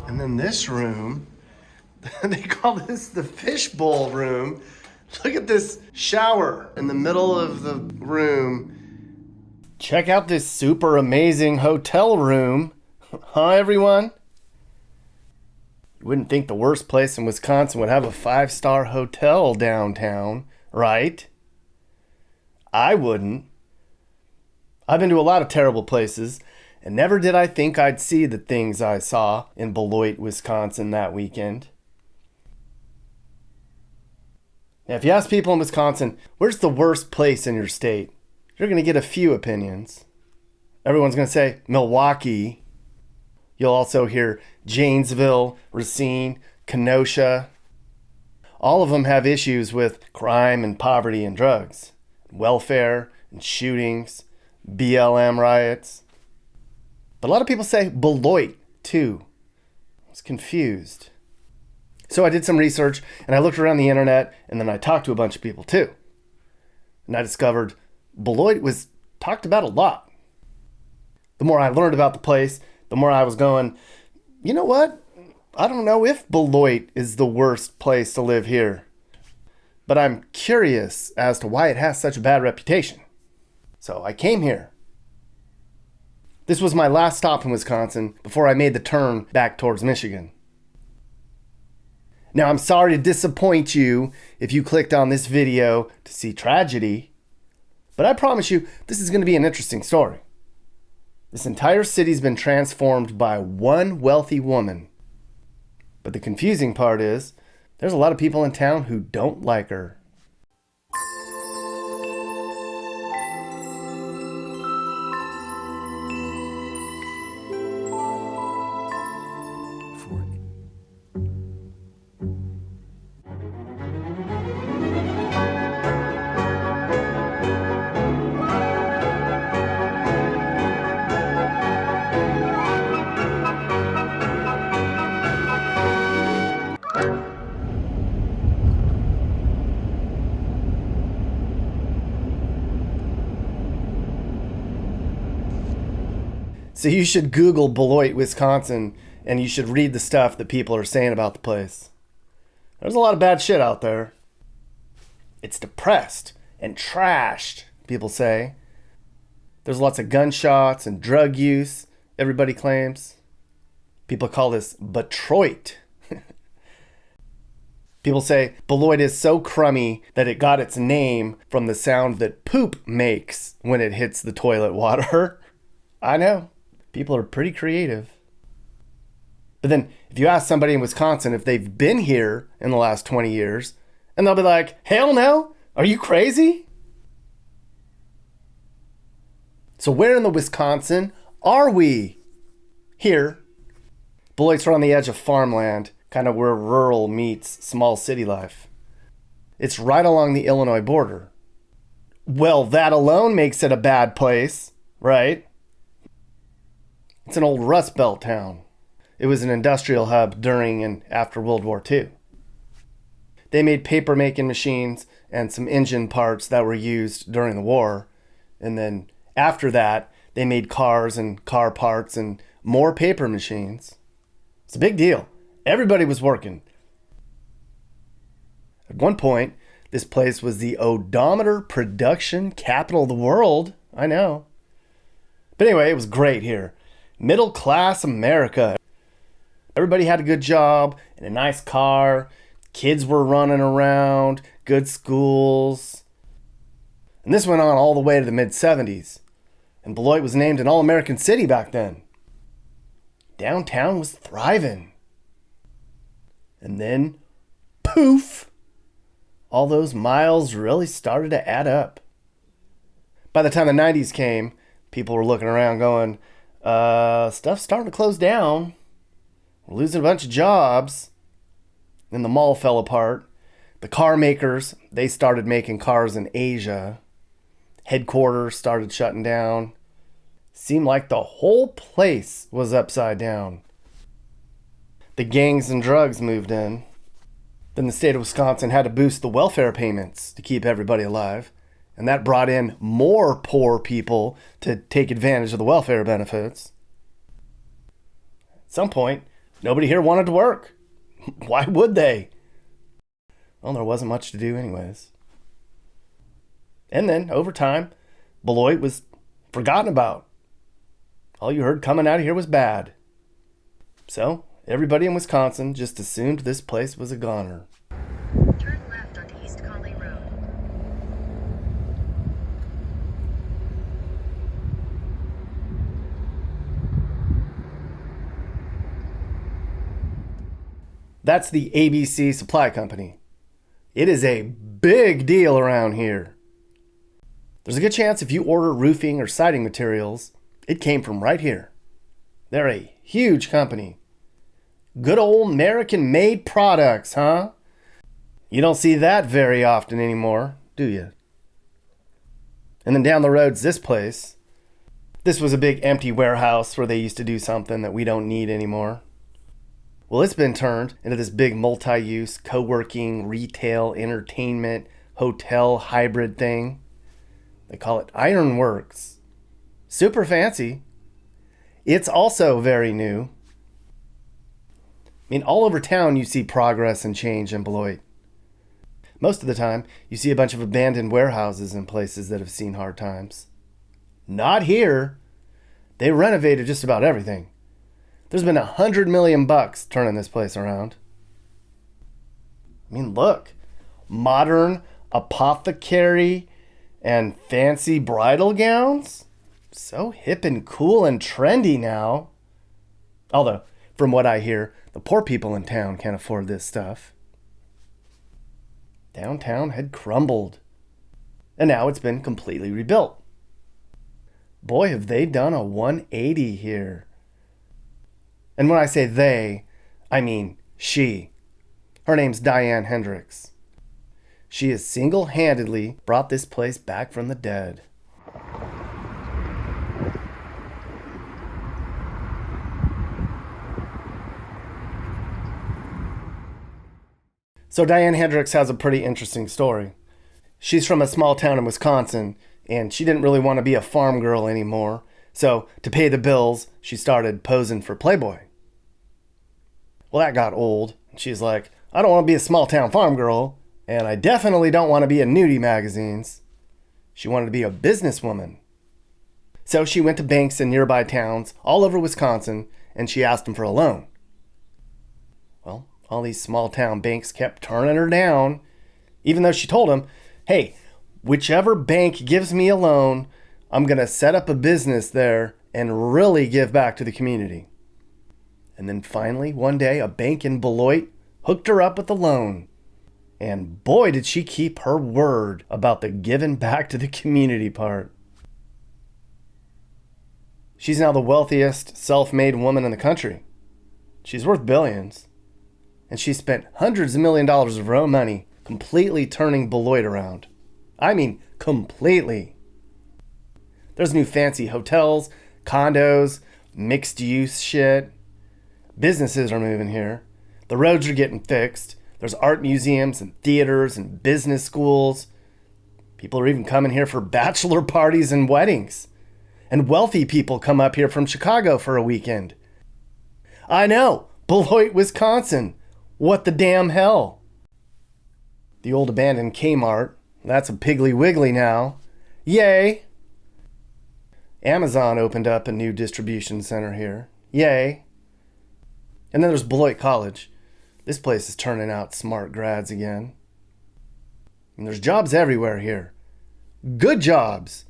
And then this room, they call this the fishbowl room. Look at this shower in the middle of the room. Check out this super amazing hotel room. Huh, everyone? You wouldn't think the worst place in Wisconsin would have a 5-star hotel downtown, right? I wouldn't. I've been to a lot of terrible places, and never did I think I'd see the things I saw in Beloit, Wisconsin that weekend. Now, if you ask people in Wisconsin, where's the worst place in your state? You're going to get a few opinions. Everyone's going to say Milwaukee. You'll also hear Janesville, Racine, Kenosha. All of them have issues with crime and poverty and drugs, welfare and shootings, BLM riots. But a lot of people say Beloit, too. I was confused. So I did some research, and I looked around the internet, and then I talked to a bunch of people, too. And I discovered Beloit was talked about a lot. The more I learned about the place, the more I was going, you know what? I don't know if Beloit is the worst place to live here. But I'm curious as to why it has such a bad reputation. So I came here. This was my last stop in Wisconsin before I made the turn back towards Michigan. Now, I'm sorry to disappoint you if you clicked on this video to see tragedy, but I promise you this is going to be an interesting story. This entire city's been transformed by one wealthy woman. But the confusing part is, there's a lot of people in town who don't like her. So you should Google Beloit, Wisconsin, and you should read the stuff that people are saying about the place. There's a lot of bad shit out there. It's depressed and trashed, people say. There's lots of gunshots and drug use, everybody claims. People call this Betroit. People say Beloit is so crummy that it got its name from the sound that poop makes when it hits the toilet water. I know. People are pretty creative. But then if you ask somebody in Wisconsin if they've been here in the last 20 years, and they'll be like, hell no, are you crazy? So where in the Wisconsin are we? Here. Beloit's right on the edge of farmland, kind of where rural meets small city life. It's right along the Illinois border. Well, that alone makes it a bad place, right? It's an old Rust Belt town. It was an industrial hub during and after World War II. They made paper-making machines and some engine parts that were used during the war. And then after that, they made cars and car parts and more paper machines. It's a big deal. Everybody was working. At one point, this place was the odometer production capital of the world. I know. But anyway, it was great here. Middle class America. Everybody had a good job and a nice car. Kids were running around, good schools. And this went on all the way to the mid-70s. And Beloit was named an all-American city back then. Downtown was thriving. And then, poof, all those miles really started to add up. By the time the 90s came, people were looking around going, stuff's starting to close down. We're losing a bunch of jobs. Then the mall fell apart. The car makers, they started making cars in Asia. Headquarters started shutting down. Seemed like the whole place was upside down. The gangs and drugs moved in. Then the state of Wisconsin had to boost the welfare payments to keep everybody alive. And that brought in more poor people to take advantage of the welfare benefits. At some point, Nobody here wanted to work. Why would they? Well, there wasn't much to do anyways. And then, over time, Beloit was forgotten about. All you heard coming out of here was bad. So, everybody in Wisconsin just assumed this place was a goner. Turn left onto East Conley Road. That's the ABC Supply Company. It is a big deal around here. There's a good chance if you order roofing or siding materials, it came from right here. They're a huge company. Good old American-made products, huh? You don't see that very often anymore, do you? And then down the road's this place. This was a big empty warehouse where they used to do something that we don't need anymore. Well, it's been turned into this big multi-use, co-working, retail, entertainment, hotel hybrid thing. They call it Ironworks. Super fancy. It's also very new. I mean, all over town you see progress and change in Beloit. Most of the time, you see a bunch of abandoned warehouses in places that have seen hard times. Not here. They renovated just about everything. There's been $100 million turning this place around. I mean, look. Modern apothecary and fancy bridal gowns. So hip and cool and trendy now. Although, from what I hear, the poor people in town can't afford this stuff. Downtown had crumbled. And now it's been completely rebuilt. Boy, have they done a 180 here. And when I say they, I mean she. Her name's Diane Hendricks. She has single-handedly brought this place back from the dead. So Diane Hendricks has a pretty interesting story. She's from a small town in Wisconsin, and she didn't really want to be a farm girl anymore. So to pay the bills, she started posing for Playboy. Well, that got old. She's like, I don't want to be a small town farm girl, and I definitely don't want to be in nudie magazines. She wanted to be a businesswoman. So she went to banks in nearby towns all over Wisconsin, and she asked them for a loan. Well, all these small town banks kept turning her down, even though she told them, hey, whichever bank gives me a loan, I'm going to set up a business there and really give back to the community. And then finally, one day, a bank in Beloit hooked her up with a loan. And boy, did she keep her word about the giving back to the community part. She's now the wealthiest self-made woman in the country. She's worth billions. And she spent hundreds of millions of dollars of her own money completely turning Beloit around. I mean, completely. There's new fancy hotels, condos, mixed-use shit. Businesses are moving here. The roads are getting fixed. There's art museums and theaters and business schools. People are even coming here for bachelor parties and weddings. And wealthy people come up here from Chicago for a weekend. I know, Beloit, Wisconsin. What the damn hell? The old abandoned Kmart, that's a Piggly Wiggly now. Yay! Amazon opened up a new distribution center here. Yay! And then there's Beloit College. This place is turning out smart grads again. And there's jobs everywhere here. Good jobs.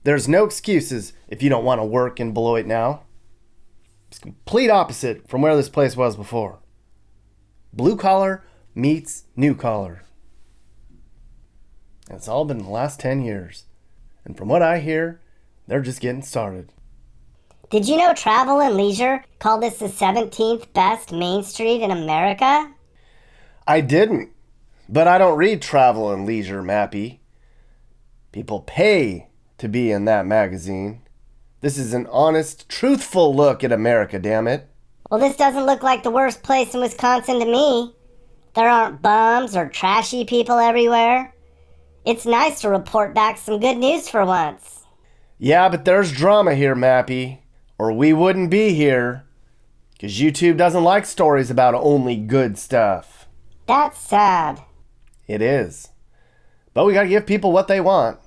There's no excuses if you don't want to work in Beloit now. It's complete opposite from where this place was before. Blue collar meets new collar. And it's all been in the last 10 years. And from what I hear, they're just getting started. Did you know Travel and Leisure called this the 17th best Main Street in America? I didn't, but I don't read Travel and Leisure, Mappy. People pay to be in that magazine. This is an honest, truthful look at America, damn it. Well, this doesn't look like the worst place in Wisconsin to me. There aren't bums or trashy people everywhere. It's nice to report back some good news for once. Yeah, but there's drama here, Mappy, or we wouldn't be here. Because YouTube doesn't like stories about only good stuff. That's sad. It is. But we gotta give people what they want.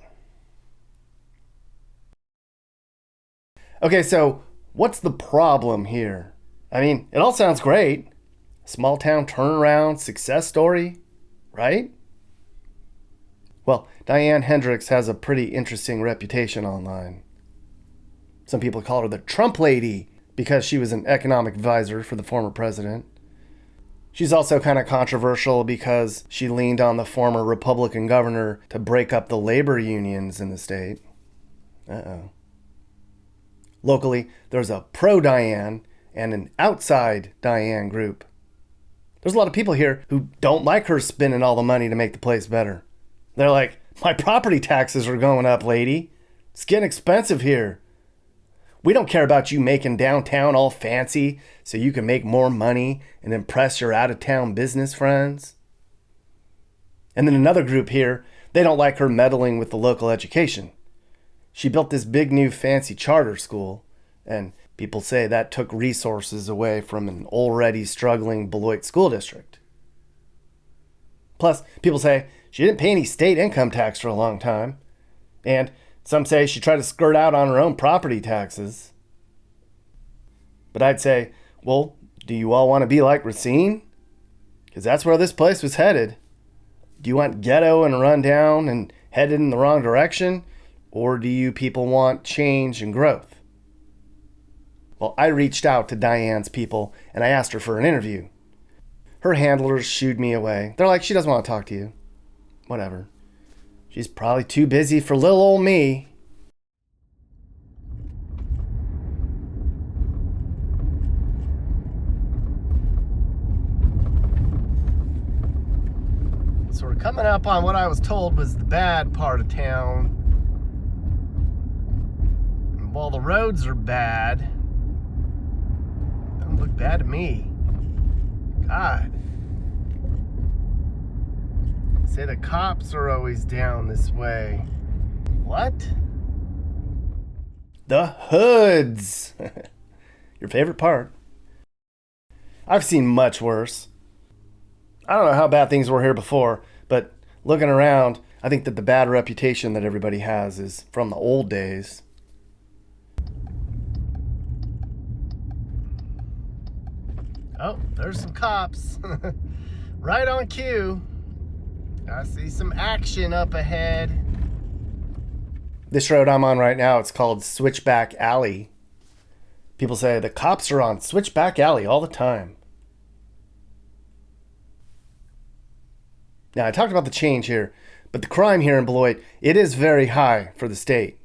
Okay, so what's the problem here? I mean, it all sounds great. Small town turnaround, success story, right? Well, Diane Hendricks has a pretty interesting reputation online. Some people call her the Trump lady because she was an economic advisor for the former president. She's also kind of controversial because she leaned on the former Republican governor to break up the labor unions in the state. Uh-oh. Locally, there's a pro-Diane and an outside Diane group. There's a lot of people here who don't like her spending all the money to make the place better. They're like, my property taxes are going up, lady. It's getting expensive here. We don't care about you making downtown all fancy so you can make more money and impress your out-of-town business friends. And then another group here, they don't like her meddling with the local education. She built this big new fancy charter school, and people say that took resources away from an already struggling Beloit school district. Plus, people say she didn't pay any state income tax for a long time, and some say she tried to skirt out on her own property taxes. But I'd say, well, do you all want to be like Racine? Because that's where this place was headed. Do you want ghetto and run down and headed in the wrong direction? Or do you people want change and growth? Well, I reached out to Diane's people and I asked her for an interview. Her handlers shooed me away. They're like, she doesn't want to talk to you. Whatever. She's probably too busy for little old me. So we're coming up on what I was told was the bad part of town. And while the roads are bad, don't look bad to me. God. Say the cops are always down this way. What? The hoods. Your favorite part. I've seen much worse. I don't know how bad things were here before, but looking around, I think that the bad reputation that everybody has is from the old days. Oh, there's some cops. Right on cue. I see some action up ahead. This road I'm on right now, it's called Switchback Alley. People say the cops are on Switchback Alley all the time. Now, I talked about the change here, but the crime here in Beloit, it is very high for the state.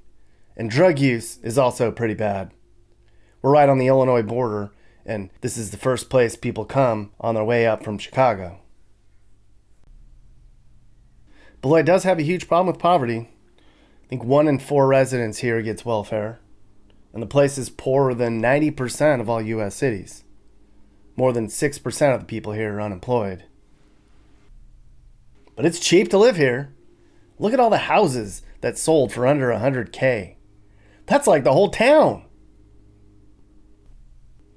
And drug use is also pretty bad. We're right on the Illinois border, and this is the first place people come on their way up from Chicago. Beloit does have a huge problem with poverty. I think 1 in 4 residents here gets welfare. And the place is poorer than 90% of all U.S. cities. More than 6% of the people here are unemployed. But it's cheap to live here. Look at all the houses that sold for under $100K. That's like the whole town.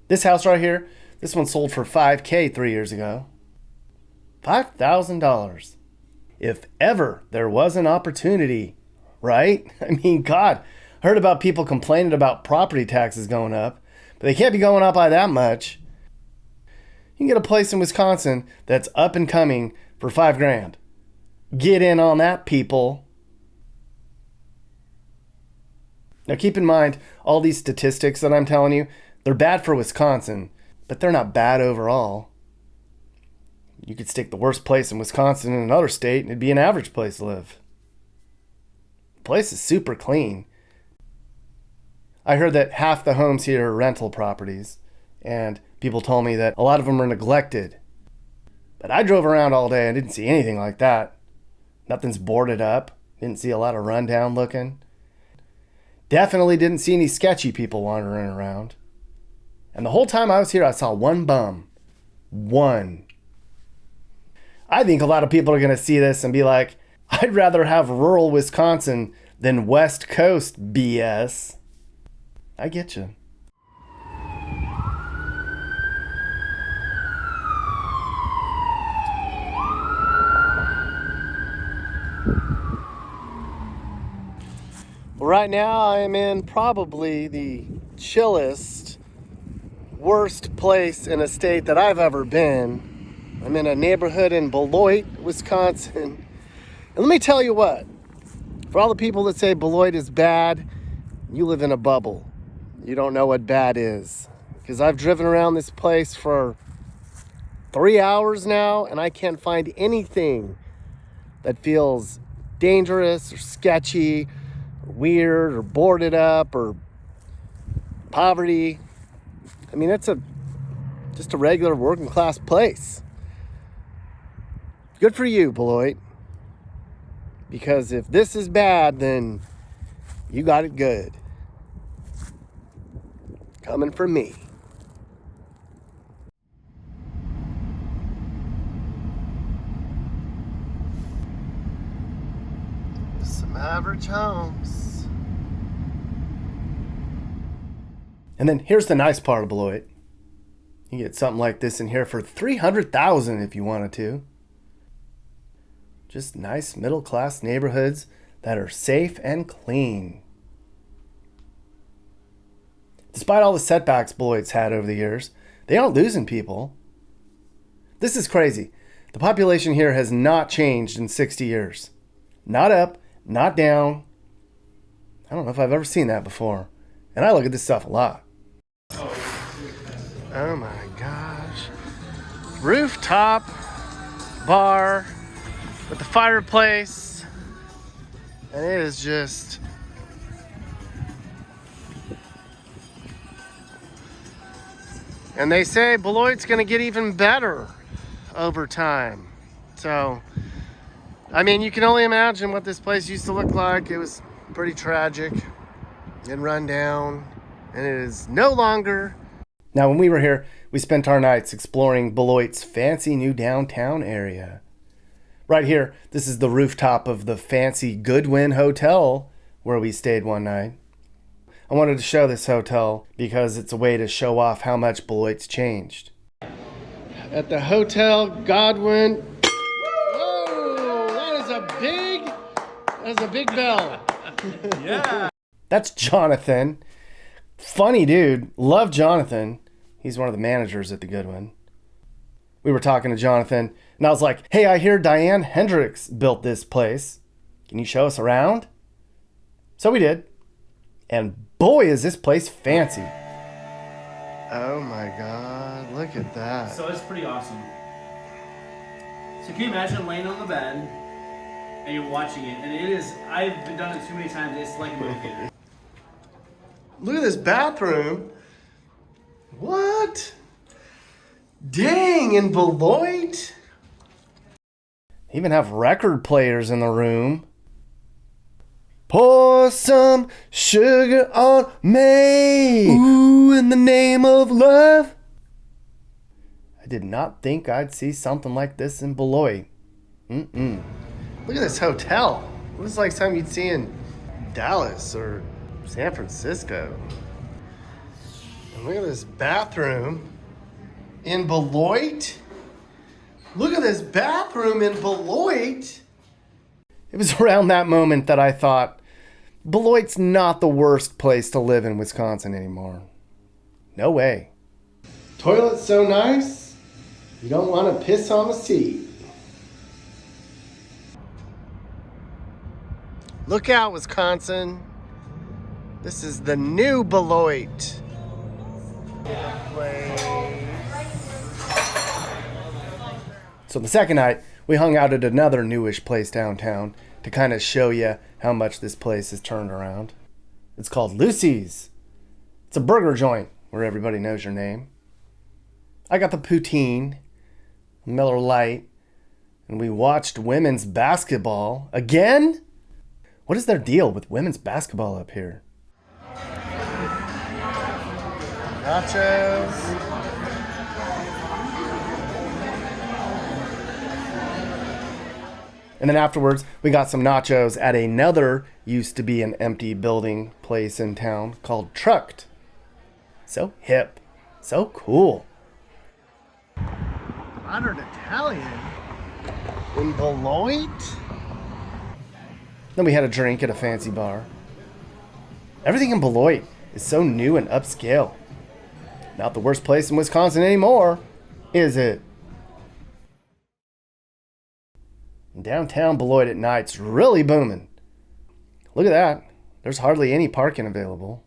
This house right here, this one sold for $5K 3 years ago. $5,000. If ever there was an opportunity, right? I mean, God, I heard about people complaining about property taxes going up, but they can't be going up by that much. You can get a place in Wisconsin that's up and coming for $5,000. Get in on that, people. Now keep in mind, all these statistics that I'm telling you, they're bad for Wisconsin, but they're not bad overall. You could stick the worst place in Wisconsin in another state and it'd be an average place to live. The place is super clean. I heard that half the homes here are rental properties, and people told me that a lot of them are neglected. But I drove around all day and didn't see anything like that. Nothing's boarded up. Didn't see a lot of rundown looking. Definitely didn't see any sketchy people wandering around. And the whole time I was here, I saw one bum. One. I think a lot of people are going to see this and be like, I'd rather have rural Wisconsin than West Coast BS. I get you. Right now I am in probably the chillest, worst place in a state that I've ever been. I'm in a neighborhood in Beloit, Wisconsin. And let me tell you what, for all the people that say Beloit is bad, you live in a bubble. You don't know what bad is. Because I've driven around this place for 3 hours now, and I can't find anything that feels dangerous or sketchy or weird or boarded up or poverty. I mean, it's just a regular working class place. Good for you, Beloit. Because if this is bad, then you got it good. Coming from me. Some average homes. And then here's the nice part of Beloit. You get something like this in here for $300,000 if you wanted to. Just nice middle-class neighborhoods that are safe and clean. Despite all the setbacks Beloit's had over the years, they aren't losing people. This is crazy. The population here has not changed in 60 years. Not up, not down. I don't know if I've ever seen that before. And I look at this stuff a lot. Oh my gosh. Rooftop bar with the fireplace. And it is just... And they say Beloit's gonna get even better over time. So, I mean, you can only imagine what this place used to look like. It was pretty tragic and run down, and it is no longer. Now, when we were here, we spent our nights exploring Beloit's fancy new downtown area. Right here, this is the rooftop of the fancy Goodwin Hotel where we stayed one night. I wanted to show this hotel because it's a way to show off how much Beloit's changed. At the Hotel Godwin. Whoa, that is a big bell. Yeah. That's Jonathan. Funny dude. Love Jonathan. He's one of the managers at the Goodwin. We were talking to Jonathan, and I was like, hey, I hear Diane Hendricks built this place. Can you show us around? So we did. And boy, is this place fancy. Oh my God, look at that. So it's pretty awesome. So can you imagine laying on the bed and you're watching it, and it is, I've been done it too many times, it's like a movie theater. Look at this bathroom. What? Dang, in Beloit? They even have record players in the room. Pour some sugar on me. Ooh, in the name of love. I did not think I'd see something like this in Beloit. Look at this hotel. It looks like something you'd see in Dallas or San Francisco. And look at this bathroom in Beloit. Look at this bathroom in Beloit. It was around that moment that I thought, Beloit's not the worst place to live in Wisconsin anymore. No way. Toilet's so nice, you don't want to piss on the seat. Look out, Wisconsin. This is the new Beloit. So the second night, we hung out at another newish place downtown to kind of show you how much this place has turned around. It's called Lucy's. It's a burger joint where everybody knows your name. I got the poutine, Miller Lite, and we watched women's basketball. Again? What is their deal with women's basketball up here? Nachos. And then afterwards, we got some nachos at another used to be an empty building place in town called Trucked. So hip. So cool. Modern Italian in Beloit? Then we had a drink at a fancy bar. Everything in Beloit is so new and upscale. Not the worst place in Wisconsin anymore, is it? Downtown Beloit at night's really booming. Look at that. There's hardly any parking available.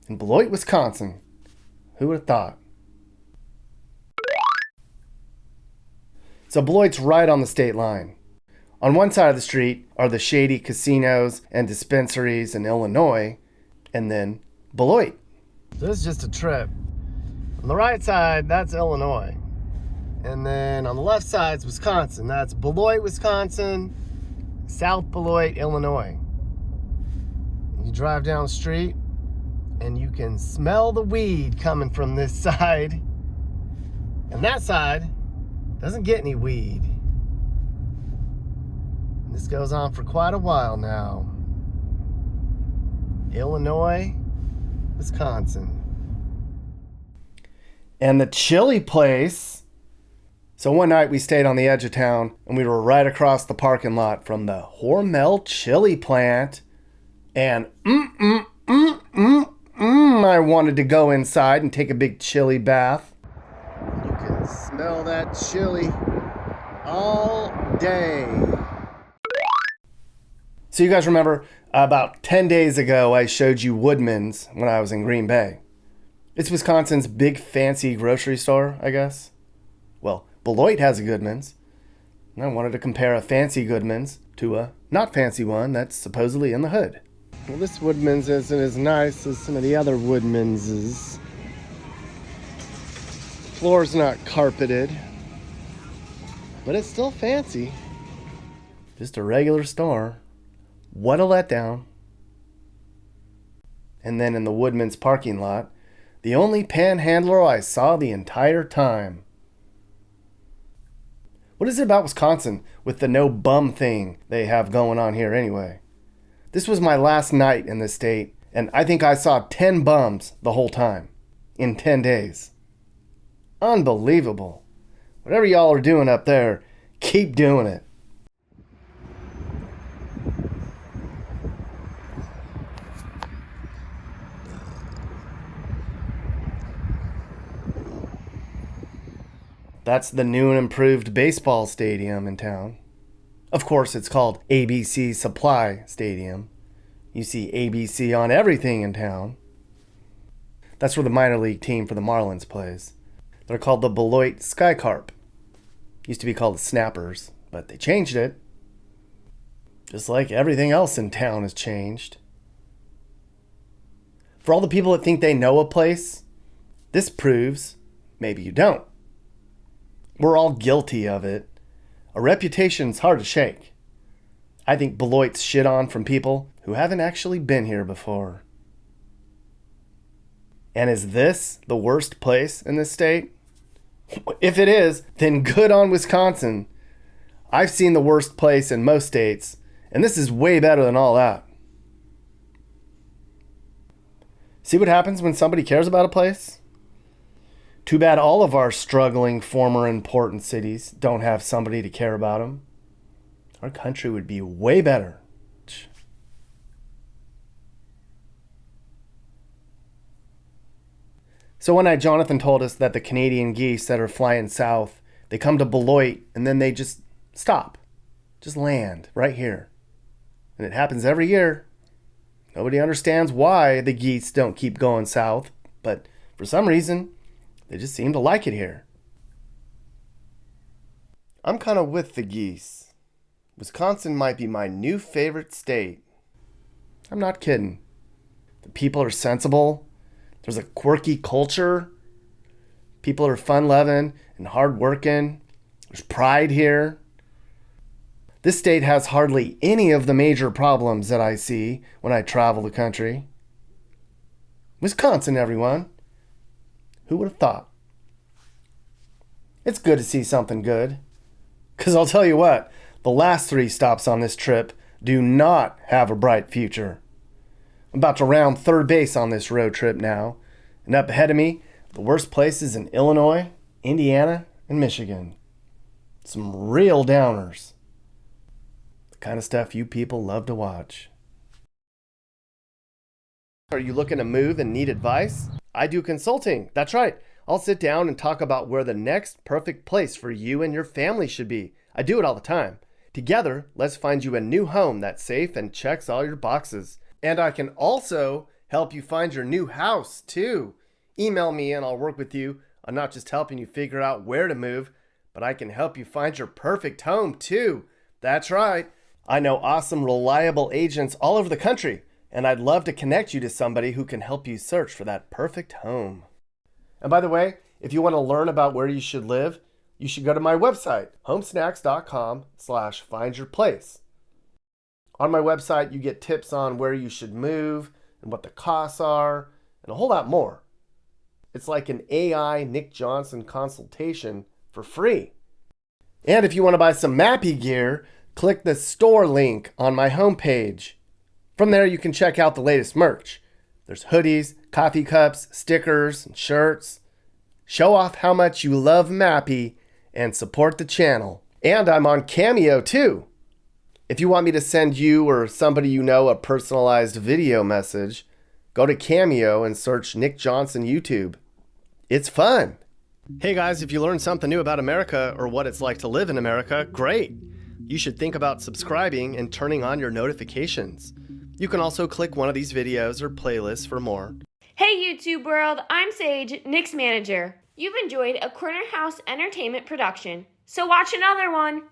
In Beloit, Wisconsin. Who would have thought? So Beloit's right on the state line. On one side of the street are the shady casinos and dispensaries in Illinois, and then Beloit. So this is just a trip. On the right side, that's Illinois. And then on the left side is Wisconsin. That's Beloit, Wisconsin, South Beloit, Illinois. You drive down the street, and you can smell the weed coming from this side. And that side doesn't get any weed. And this goes on for quite a while now. Illinois, Wisconsin. And the chili place. So one night we stayed on the edge of town, and we were right across the parking lot from the Hormel chili plant. And I wanted to go inside and take a big chili bath. You can smell that chili all day. So you guys remember about 10 days ago I showed you Woodman's when I was in Green Bay. It's Wisconsin's big fancy grocery store, I guess. Well, Beloit has a Goodman's. And I wanted to compare a fancy Goodman's to a not fancy one that's supposedly in the hood. Well, this Woodman's isn't as nice as some of the other Woodman's. Floor's not carpeted, but it's still fancy. Just a regular store. What a letdown. And then in the Woodman's parking lot, the only panhandler I saw the entire time. What is it about Wisconsin with the no bum thing they have going on here anyway? This was my last night in this state, and I think I saw 10 bums the whole time in 10 days. Unbelievable. Whatever y'all are doing up there, keep doing it. That's the new and improved baseball stadium in town. Of course, it's called ABC Supply Stadium. You see ABC on everything in town. That's where the minor league team for the Marlins plays. They're called the Beloit Skycarp. Used to be called the Snappers, but they changed it. Just like everything else in town has changed. For all the people that think they know a place, this proves maybe you don't. We're all guilty of it. A reputation's hard to shake. I think Beloit's shit on from people who haven't actually been here before. And is this the worst place in this state? If it is, then good on Wisconsin. I've seen the worst place in most states, and this is way better than all that. See what happens when somebody cares about a place? Too bad all of our struggling former important cities don't have somebody to care about them. Our country would be way better. So one night Jonathan told us that the Canadian geese that are flying south, they come to Beloit and then they just stop. Just land right here. And it happens every year. Nobody understands why the geese don't keep going south, but for some reason, they just seem to like it here. I'm kind of with the geese. Wisconsin might be my new favorite state. I'm not kidding. The people are sensible. There's a quirky culture. People are fun-loving and hard-working. There's pride here. This state has hardly any of the major problems that I see when I travel the country. Wisconsin, everyone. Who would have thought? It's good to see something good. Because I'll tell you what, the last 3 stops on this trip do not have a bright future. I'm about to round third base on this road trip now. And up ahead of me, the worst places in Illinois, Indiana, and Michigan. Some real downers. The kind of stuff you people love to watch. Are you looking to move and need advice? I do consulting. That's right. I'll sit down and talk about where the next perfect place for you and your family should be. I do it all the time. Together, let's find you a new home that's safe and checks all your boxes. And I can also help you find your new house, too. Email me and I'll work with you. I'm not just helping you figure out where to move, but I can help you find your perfect home, too. That's right. I know awesome, reliable agents all over the country, and I'd love to connect you to somebody who can help you search for that perfect home. And by the way, if you want to learn about where you should live, you should go to my website, homesnacks.com/findyourplace. On my website, you get tips on where you should move and what the costs are, and a whole lot more. It's like an AI Nick Johnson consultation for free. And if you want to buy some Mappy gear, click the store link on my homepage. From there, you can check out the latest merch. There's hoodies, coffee cups, stickers, and shirts. Show off how much you love Mappy and support the channel. And I'm on Cameo too. If you want me to send you or somebody you know a personalized video message, go to Cameo and search Nick Johnson YouTube. It's fun. Hey guys, if you learned something new about America or what it's like to live in America, great. You should think about subscribing and turning on your notifications. You can also click one of these videos or playlists for more. Hey YouTube world, I'm Sage, Nick's manager. You've enjoyed a Corner House Entertainment production, so watch another one.